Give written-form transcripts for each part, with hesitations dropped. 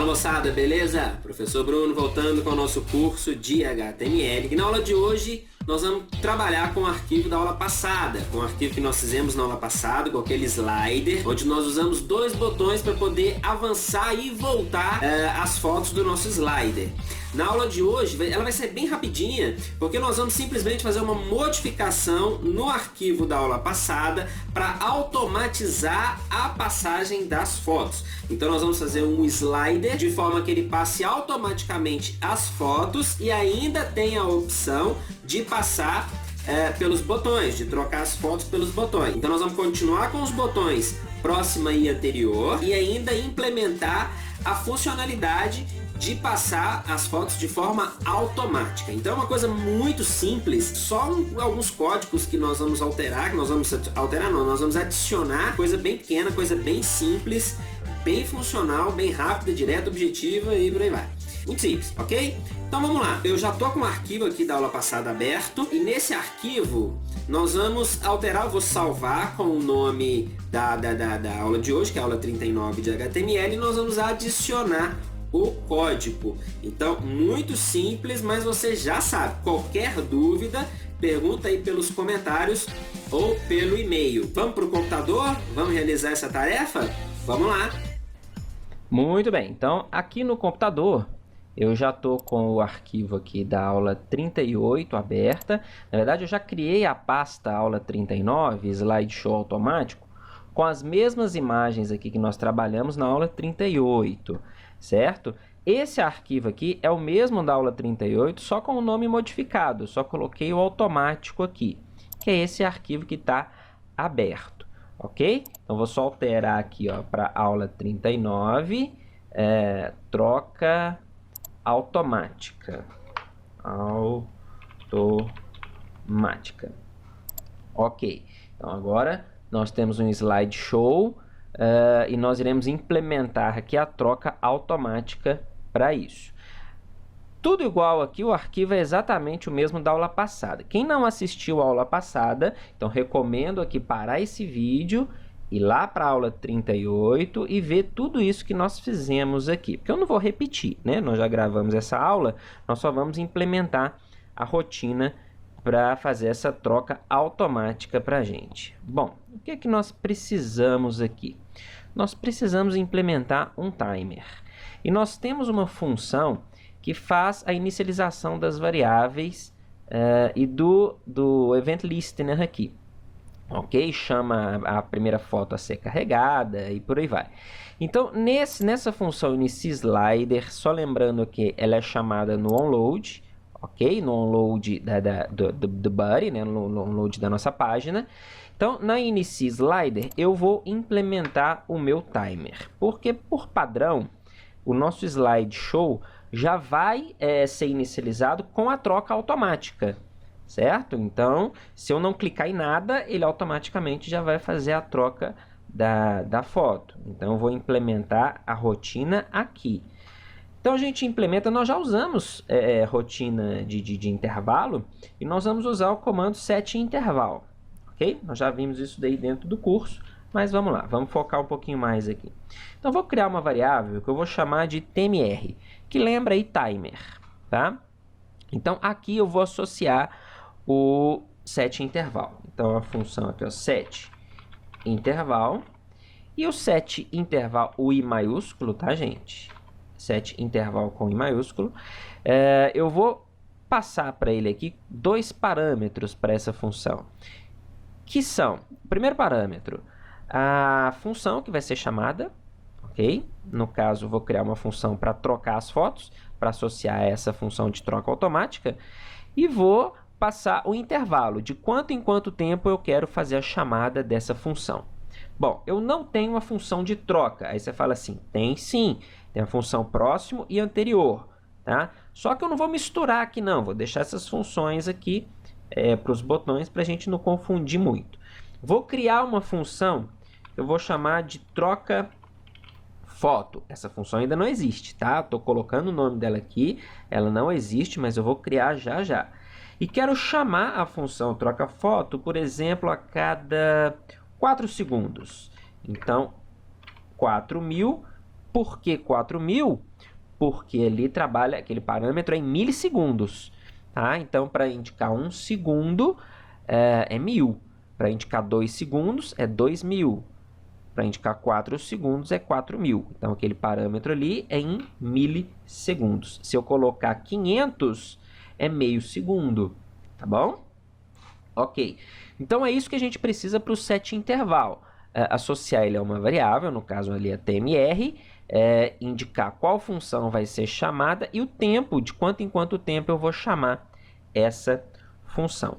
Fala moçada, beleza? Professor Bruno voltando com o nosso curso de HTML. E na aula de hoje nós vamos trabalhar com o arquivo da aula passada, com o arquivo que nós fizemos na aula passada, com aquele slider, onde nós usamos dois botões para poder avançar e voltar as fotos do nosso slider. Na aula de hoje, ela vai ser bem rapidinha, porque nós vamos simplesmente fazer uma modificação no arquivo da aula passada para automatizar a passagem das fotos. Então nós vamos fazer um slider de forma que ele passe automaticamente as fotos e ainda tem a opção de passar pelos botões, de trocar as fotos pelos botões. Então nós vamos continuar com os botões próxima e anterior e ainda implementar a funcionalidade de passar as fotos de forma automática. Então é uma coisa muito simples, só alguns códigos que nós vamos alterar, nós vamos adicionar, coisa bem pequena, coisa bem simples, bem funcional, bem rápida, direta, objetiva e por aí vai. Muito simples, ok? Então vamos lá, eu já tô com o arquivo aqui da aula passada aberto e nesse arquivo nós vamos alterar, eu vou salvar com o nome da aula de hoje, que é a aula 39 de HTML, e nós vamos adicionar o código. Então, muito simples, mas você já sabe. Qualquer dúvida, pergunta aí pelos comentários ou pelo e-mail. Vamos para o computador? Vamos realizar essa tarefa? Vamos lá! Muito bem, então aqui no computador eu já estou com o arquivo aqui da aula 38 aberta. Na verdade, eu já criei a pasta aula 39, slideshow automático, com as mesmas imagens aqui que nós trabalhamos na aula 38. Certo? Esse arquivo aqui é o mesmo da aula 38, só com o nome modificado. Só coloquei o automático aqui, que é esse arquivo que está aberto. Ok? Então, vou só alterar aqui para aula 39, troca automática. Automática. Ok. Então, agora nós temos um slideshow. E nós iremos implementar aqui a troca automática para isso. Tudo igual aqui, o arquivo é exatamente o mesmo da aula passada. Quem não assistiu a aula passada, então recomendo aqui parar esse vídeo, ir lá para a aula 38 e ver tudo isso que nós fizemos aqui. Porque eu não vou repetir, né? Nós já gravamos essa aula, nós só vamos implementar a rotina para fazer essa troca automática para a gente. Bom, o que é que nós precisamos aqui? Nós precisamos implementar um timer. E nós temos uma função que faz a inicialização das variáveis e do event listener aqui. Ok? Chama a primeira foto a ser carregada e por aí vai. Então, nessa função iniciSlider, só lembrando que ela é chamada no onload, ok? No onload do body, né? No onload da nossa página. Então, na iniciSlider, eu vou implementar o meu timer. Porque, por padrão, o nosso slideshow já vai ser inicializado com a troca automática, certo? Então, se eu não clicar em nada, ele automaticamente já vai fazer a troca da foto. Então, eu vou implementar a rotina aqui. Então, a gente implementa, nós já usamos rotina de intervalo e nós vamos usar o comando setInterval, ok? Nós já vimos isso daí dentro do curso, mas vamos lá, vamos focar um pouquinho mais aqui. Então, vou criar uma variável que eu vou chamar de tmr, que lembra aí timer, tá? Então, aqui eu vou associar o setInterval. Então, a função aqui é o setInterval e o setInterval, o I maiúsculo, tá, gente? setInterval com I maiúsculo, eu vou passar para ele aqui dois parâmetros para essa função, que são, o primeiro parâmetro, a função que vai ser chamada, ok? No caso, vou criar uma função para trocar as fotos, para associar a essa função de troca automática, e vou passar o intervalo, de quanto em quanto tempo eu quero fazer a chamada dessa função. Bom, eu não tenho uma função de troca. Aí você fala assim, tem sim, tem a função próximo e anterior, tá? Só que eu não vou misturar aqui não, vou deixar essas funções aqui para os botões para a gente não confundir muito. Vou criar uma função que eu vou chamar de troca foto. Essa função ainda não existe, tá? Estou colocando o nome dela aqui, ela não existe, mas eu vou criar já já. E quero chamar a função troca foto, por exemplo, a cada 4 segundos. Então, 4.000. Por que 4.000? porque ali trabalha, aquele parâmetro é em milissegundos, tá? Então, para indicar 1 segundo é 1000, para indicar 2 segundos é 2000, para indicar 4 segundos é 4000. Então, aquele parâmetro ali é em milissegundos. Se eu colocar 500, é meio segundo, tá bom? Ok. Então, é isso que a gente precisa para o set interval. Associar ele a uma variável, no caso ali a tmr, indicar qual função vai ser chamada e o tempo, de quanto em quanto tempo eu vou chamar essa função.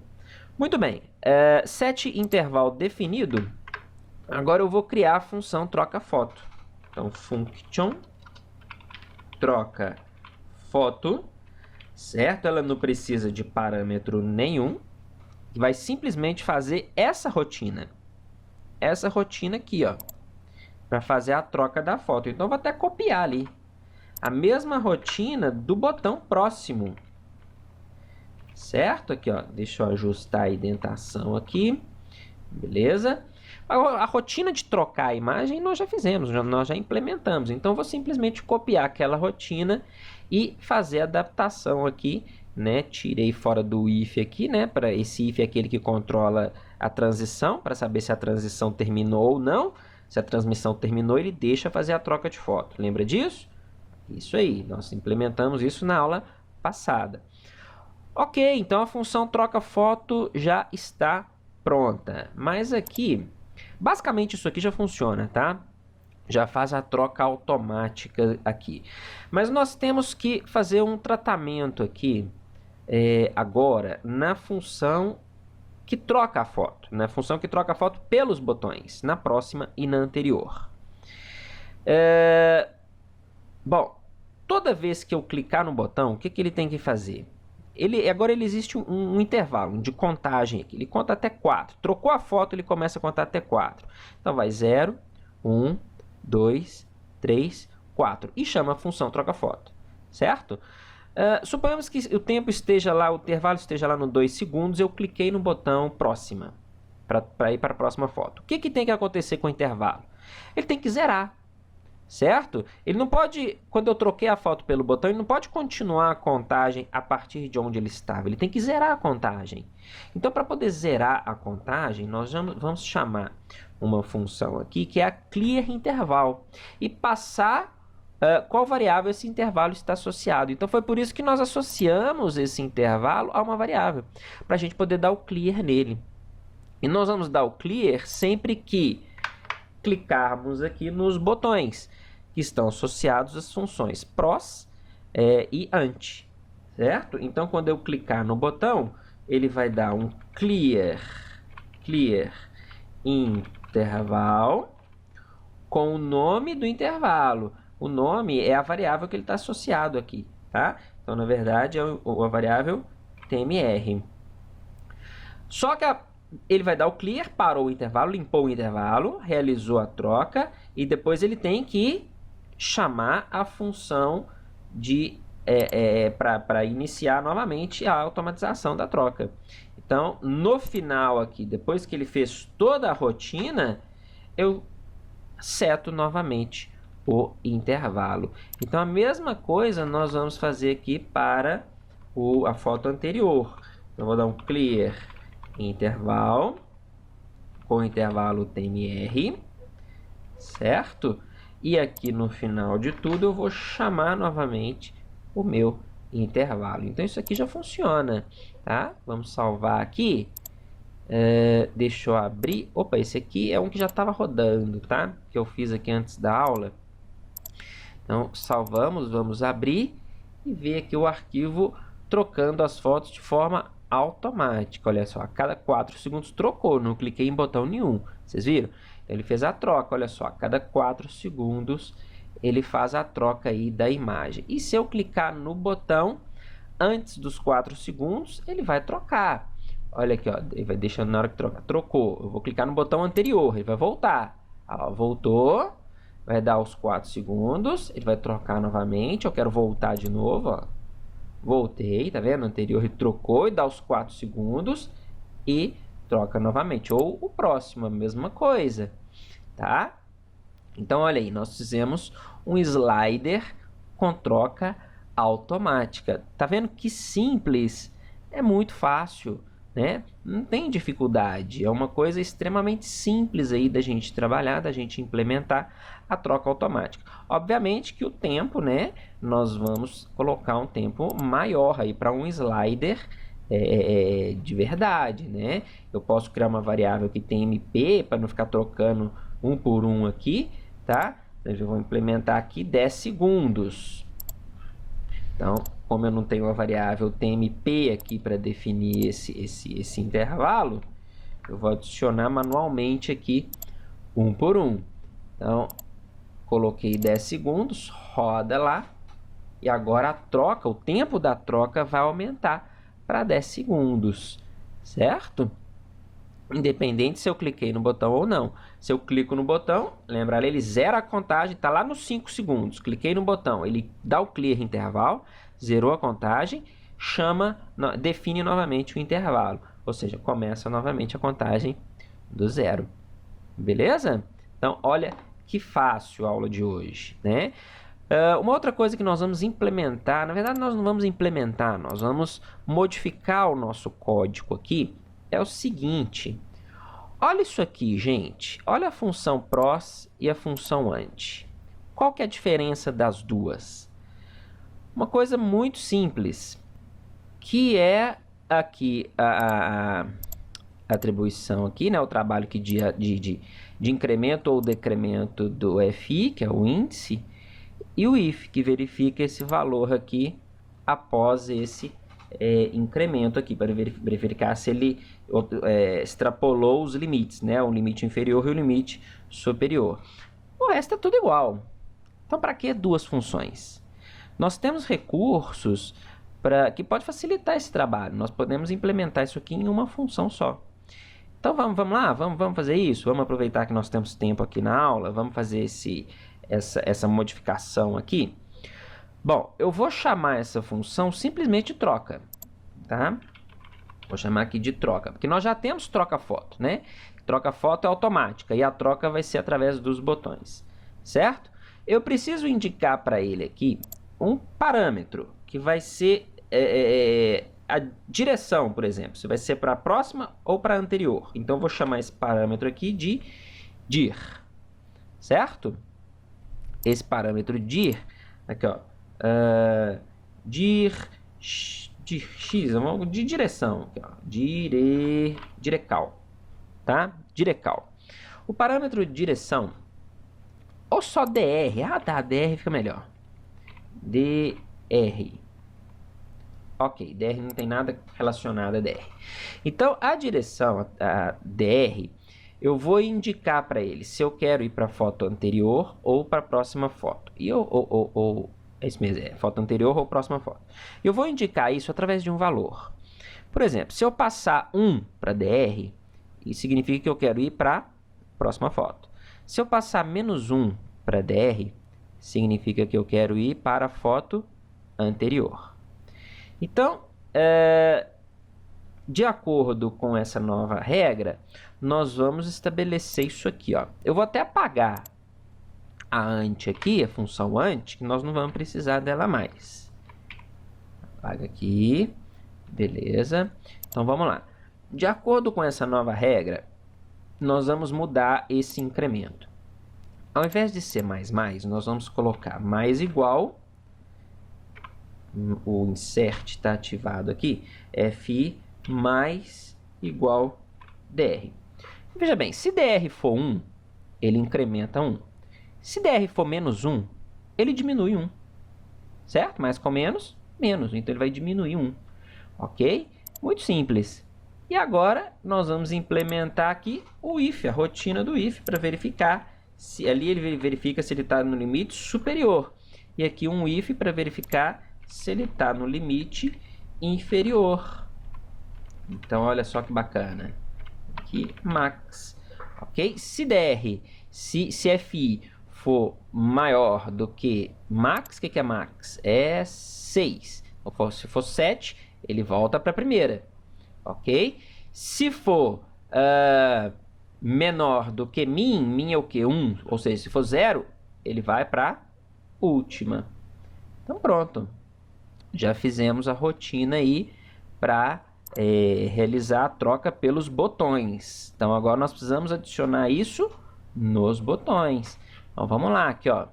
Muito bem, set interval definido, agora eu vou criar a função troca foto. Então, function troca foto, certo? Ela não precisa de parâmetro nenhum, vai simplesmente fazer essa rotina. Essa rotina aqui, ó, para fazer a troca da foto. Então, eu vou até copiar ali a mesma rotina do botão próximo, certo? Aqui, ó, deixa eu ajustar a indentação aqui, beleza? A rotina de trocar a imagem nós já fizemos, nós já implementamos. Então, eu vou simplesmente copiar aquela rotina e fazer a adaptação aqui, né? Tirei fora do if aqui, né? Para esse if é aquele que controla a transição, para saber se a transição terminou ou não. Se a transmissão terminou, ele deixa fazer a troca de foto. Lembra disso? Isso aí, nós implementamos isso na aula passada. Ok, então a função troca foto já está pronta. Mas aqui, basicamente isso aqui já funciona, tá? Já faz a troca automática aqui. Mas nós temos que fazer um tratamento aqui agora na função que troca a foto, na função que troca a foto pelos botões, na próxima e na anterior. Bom, toda vez que eu clicar no botão, o que ele tem que fazer? Agora existe um intervalo de contagem aqui, ele conta até 4. Trocou a foto, ele começa a contar até 4. Então vai 0, 1, 2, 3, 4 e chama a função troca foto, certo? Suponhamos que o tempo esteja lá, o intervalo esteja lá no 2 segundos, eu cliquei no botão próxima, para ir para a próxima foto. O que tem que acontecer com o intervalo? Ele tem que zerar, certo? Ele não pode, quando eu troquei a foto pelo botão, ele não pode continuar a contagem a partir de onde ele estava, ele tem que zerar a contagem. Então, para poder zerar a contagem, nós vamos chamar uma função aqui, que é a clearInterval, e passar qual variável esse intervalo está associado. Então, foi por isso que nós associamos esse intervalo a uma variável, para a gente poder dar o clear nele. E nós vamos dar o clear sempre que clicarmos aqui nos botões que estão associados às funções pros e ant, certo? Então, quando eu clicar no botão, ele vai dar um clear interval com o nome do intervalo. O nome é a variável que ele está associado aqui, tá? Então, na verdade, é a variável tmr. Só que ele vai dar o clear, parou o intervalo, limpou o intervalo, realizou a troca e depois ele tem que chamar a função para iniciar novamente a automatização da troca. Então, no final aqui, depois que ele fez toda a rotina, eu seto novamente o intervalo. Então, a mesma coisa nós vamos fazer aqui para a foto anterior. Então, eu vou dar um clear interval com o intervalo tmr, certo? E aqui no final de tudo eu vou chamar novamente o meu intervalo. Então, isso aqui já funciona, tá? Vamos salvar aqui. Deixa eu abrir. Opa, esse aqui é um que já estava rodando, tá? Que eu fiz aqui antes da aula. Então, salvamos, vamos abrir e ver aqui o arquivo trocando as fotos de forma automática. Olha só, a cada 4 segundos trocou, não cliquei em botão nenhum. Vocês viram? Então, ele fez a troca, olha só, a cada 4 segundos ele faz a troca aí da imagem. E se eu clicar no botão antes dos 4 segundos, ele vai trocar. Olha aqui, ó, ele vai deixando na hora que troca. Trocou. Eu vou clicar no botão anterior, ele vai voltar. Ó, voltou. Vai dar os 4 segundos, ele vai trocar novamente, eu quero voltar de novo, ó. Voltei, tá vendo? O anterior ele trocou e dá os 4 segundos e troca novamente. Ou o próximo, a mesma coisa, tá? Então, olha aí, nós fizemos um slider com troca automática. Tá vendo que simples? É muito fácil, né? Não tem dificuldade. É uma coisa extremamente simples aí da gente trabalhar, da gente implementar a troca automática. Obviamente que o tempo, né? Nós vamos colocar um tempo maior aí para um slider de verdade, né? Eu posso criar uma variável que tem MP para não ficar trocando um por um aqui, tá? Eu vou implementar aqui 10 segundos. Então, como eu não tenho uma variável TMP aqui para definir esse intervalo, eu vou adicionar manualmente aqui um por um. Então, coloquei 10 segundos, roda lá, e agora a troca, o tempo da troca vai aumentar para 10 segundos, certo? Independente se eu cliquei no botão ou não. Se eu clico no botão, lembra, ele zera a contagem, está lá nos 5 segundos. Cliquei no botão, ele dá o clear intervalo, zerou a contagem, define novamente o intervalo. Ou seja, começa novamente a contagem do zero. Beleza? Então, olha que fácil a aula de hoje, né? Uma outra coisa que nós vamos implementar, na verdade nós não vamos implementar, nós vamos modificar o nosso código aqui, é o seguinte. Olha isso aqui, gente. Olha a função pros e a função ante. Qual que é a diferença das duas? Uma coisa muito simples, que é aqui a atribuição aqui, né, o trabalho aqui de incremento ou decremento do FI, que é o índice, e o if, que verifica esse valor aqui após esse incremento aqui, para verificar se ele extrapolou os limites, né, o limite inferior e o limite superior. O resto é tudo igual. Então, para que duas funções? Nós temos recursos que pode facilitar esse trabalho. Nós podemos implementar isso aqui em uma função só. Então, vamos lá, vamos fazer isso. Vamos aproveitar que nós temos tempo aqui na aula. Vamos fazer essa modificação aqui. Bom, eu vou chamar essa função simplesmente de troca, tá? Vou chamar aqui de troca, porque nós já temos troca-foto, né? Troca-foto é automática e a troca vai ser através dos botões, certo? Eu preciso indicar para ele aqui um parâmetro que vai ser a direção, por exemplo, se vai ser para a próxima ou para a anterior. Então, eu vou chamar esse parâmetro aqui de dir, certo? Esse parâmetro dir, aqui ó, de direção, aqui, ó, direcal, tá? Direcal. O parâmetro de direção, ou só dr, tá, dr fica melhor. dr. Ok, dr não tem nada relacionado a dr. Então, a direção, a dr, eu vou indicar para ele se eu quero ir para a foto anterior ou para a próxima foto. E é isso mesmo, foto anterior ou próxima foto. Eu vou indicar isso através de um valor. Por exemplo, se eu passar 1 para DR, isso significa que eu quero ir para a próxima foto. Se eu passar -1 para DR, significa que eu quero ir para a foto anterior. Então, de acordo com essa nova regra, nós vamos estabelecer isso aqui, ó. Eu vou até apagar a ante aqui, a função ante, que nós não vamos precisar dela mais. Apaga aqui, beleza. Então, vamos lá. De acordo com essa nova regra, nós vamos mudar esse incremento. Ao invés de ser mais, nós vamos colocar mais igual, o insert está ativado aqui, fi mais igual dr. Veja bem, se dr for 1, ele incrementa 1. Se dr for -1, ele diminui 1, certo? Mais com menos, menos. Então, ele vai diminuir 1, ok? Muito simples. E agora, nós vamos implementar aqui o if, a rotina do if, para verificar se ali ele verifica se ele está no limite superior. E aqui um if para verificar se ele está no limite inferior. Então, olha só que bacana. Aqui, max, ok? Se dr, se fi for maior do que max, o que é max? É 6. Se for 7, ele volta para a primeira, ok? Se for menor do que min é o que? 1, ou seja, se for 0, ele vai para a última. Então pronto, já fizemos a rotina aí para realizar a troca pelos botões. Então agora nós precisamos adicionar isso nos botões. Então vamos lá, aqui ó.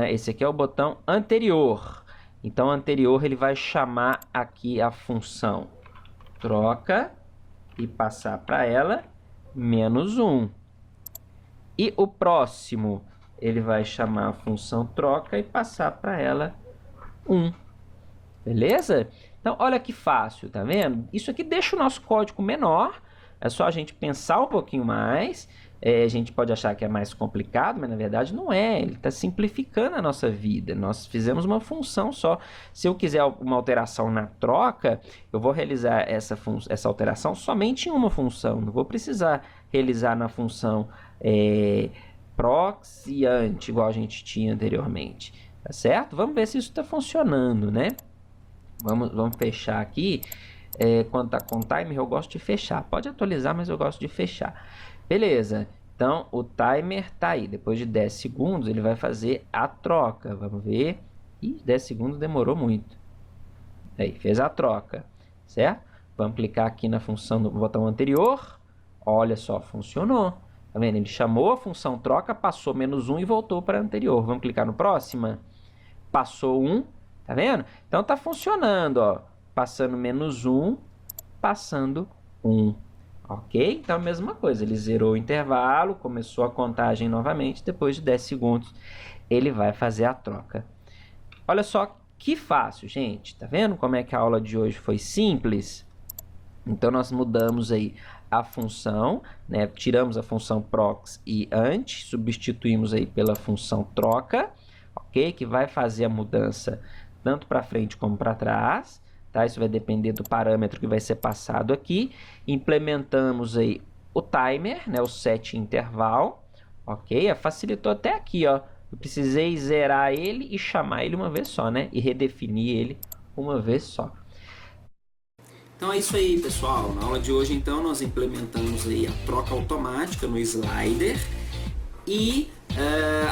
Esse aqui é o botão anterior. Então anterior ele vai chamar aqui a função troca e passar para ela -1. E o próximo ele vai chamar a função troca e passar para ela 1. Beleza? Então, olha que fácil, tá vendo? Isso aqui deixa o nosso código menor. É só a gente pensar um pouquinho mais. A gente pode achar que é mais complicado, mas na verdade não é. Ele está simplificando a nossa vida. Nós fizemos uma função só. Se eu quiser uma alteração na troca, eu vou realizar essa alteração somente em uma função. Não vou precisar realizar na função prox e ant, igual a gente tinha anteriormente. Tá certo? Vamos ver se isso está funcionando, né? Vamos fechar aqui. Quando está com timer, eu gosto de fechar. Pode atualizar, mas eu gosto de fechar. Beleza. Então, o timer está aí. Depois de 10 segundos, ele vai fazer a troca. Vamos ver. Ih, 10 segundos demorou muito. Aí, fez a troca. Certo? Vamos clicar aqui na função do botão anterior. Olha só, funcionou. Tá vendo? Ele chamou a função troca, passou -1 e voltou para a anterior. Vamos clicar no próximo. Passou 1. Tá vendo? Então tá funcionando, ó. Passando -1, passando 1. Ok? Então a mesma coisa. Ele zerou o intervalo, começou a contagem novamente. Depois de 10 segundos, ele vai fazer a troca. Olha só que fácil, gente. Tá vendo como é que a aula de hoje foi simples? Então nós mudamos aí a função, né? Tiramos a função prox e ant, substituímos aí pela função troca, ok? Que vai fazer a mudança tanto para frente como para trás, tá? Isso vai depender do parâmetro que vai ser passado aqui. Implementamos aí o timer, né? O set interval, ok? Facilitou até aqui, ó. Eu precisei zerar ele e chamar ele uma vez só, né? E redefinir ele uma vez só. Então é isso aí, pessoal. Na aula de hoje, então, nós implementamos aí a troca automática no slider e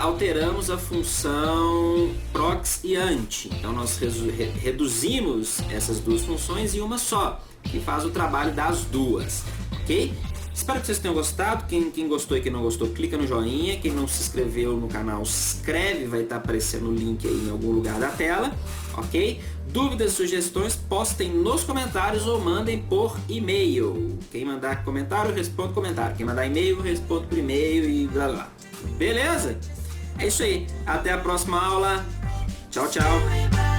alteramos a função prox e ant. Então nós reduzimos essas duas funções em uma só, que faz o trabalho das duas, ok? Espero que vocês tenham gostado. Quem gostou e quem não gostou, clica no joinha. Quem não se inscreveu no canal, se inscreve, vai estar aparecendo o link aí em algum lugar da tela, ok? Dúvidas, sugestões, postem nos comentários ou mandem por e-mail. Quem mandar comentário, responde comentário. Quem mandar e-mail, responde por e-mail e blá blá. Beleza? É isso aí. Até a próxima aula. Tchau, tchau.